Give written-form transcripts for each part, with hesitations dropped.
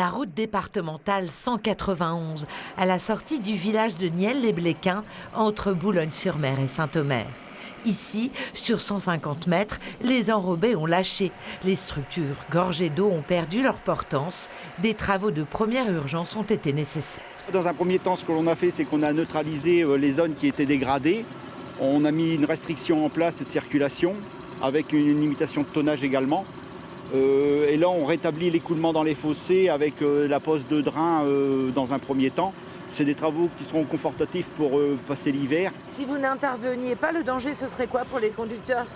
La route départementale 191, à la sortie du village de Nielles-les-Bléquins, entre Boulogne-sur-Mer et Saint-Omer. Ici, sur 150 mètres, les enrobés ont lâché. Les structures gorgées d'eau ont perdu leur portance. Des travaux de première urgence ont été nécessaires. Dans un premier temps, ce que l'on a fait, c'est qu'on a neutralisé les zones qui étaient dégradées. On a mis une restriction en place de circulation, avec une limitation de tonnage également. Et là, on rétablit l'écoulement dans les fossés avec la pose de drains dans un premier temps. C'est des travaux qui seront confortatifs pour passer l'hiver. Si vous n'interveniez pas, le danger, ce serait quoi pour les conducteurs ?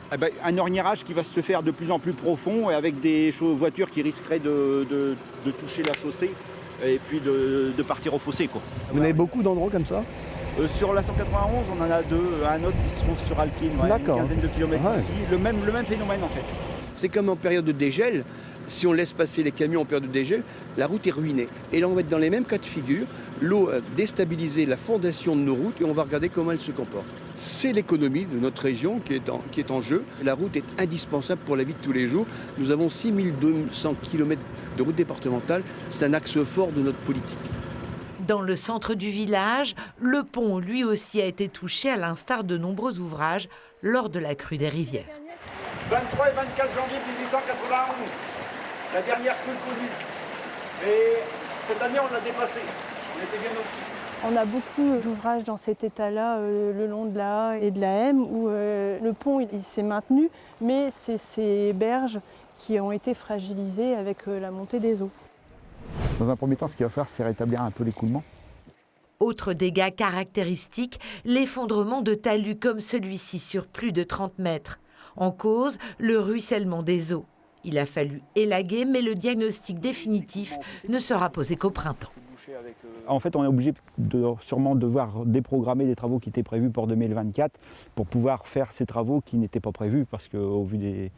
Un orniérage qui va se faire de plus en plus profond et avec des voitures qui risqueraient de toucher la chaussée et puis de partir au fossé, quoi. Vous avez beaucoup d'endroits comme ça ? Sur la 191, on en a deux. Un autre qui se trouve sur Alkine, une quinzaine de kilomètres d'ici. Le même phénomène, en fait. C'est comme en période de dégel. Si on laisse passer les camions en période de dégel, la route est ruinée. Et là, on va être dans les mêmes cas de figure. L'eau a déstabilisé la fondation de nos routes et on va regarder comment elle se comporte. C'est l'économie de notre région qui est en jeu. La route est indispensable pour la vie de tous les jours. Nous avons 6200 km de route départementale. C'est un axe fort de notre politique. Dans le centre du village, le pont lui aussi a été touché à l'instar de nombreux ouvrages lors de la crue des rivières. 23 et 24 janvier 1891, la dernière crue connue. Et cette année, on l'a dépassée. On était bien au-dessus. On a beaucoup d'ouvrages dans cet état-là, le long de la A et de la M, où le pont il s'est maintenu, mais c'est ces berges qui ont été fragilisées avec la montée des eaux. Dans un premier temps, ce qu'il va falloir, c'est rétablir un peu l'écoulement. Autre dégât caractéristique, l'effondrement de talus comme celui-ci sur plus de 30 mètres. En cause, le ruissellement des eaux. Il a fallu élaguer, mais le diagnostic définitif ne sera posé qu'au printemps. En fait, on est obligé de sûrement devoir déprogrammer des travaux qui étaient prévus pour 2024 pour pouvoir faire ces travaux qui n'étaient pas prévus parce qu'au vu des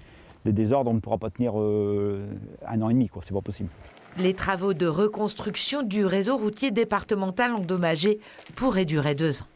désordres, on ne pourra pas tenir 1 an et demi, c'est pas possible. Les travaux de reconstruction du réseau routier départemental endommagé pourraient durer 2 ans.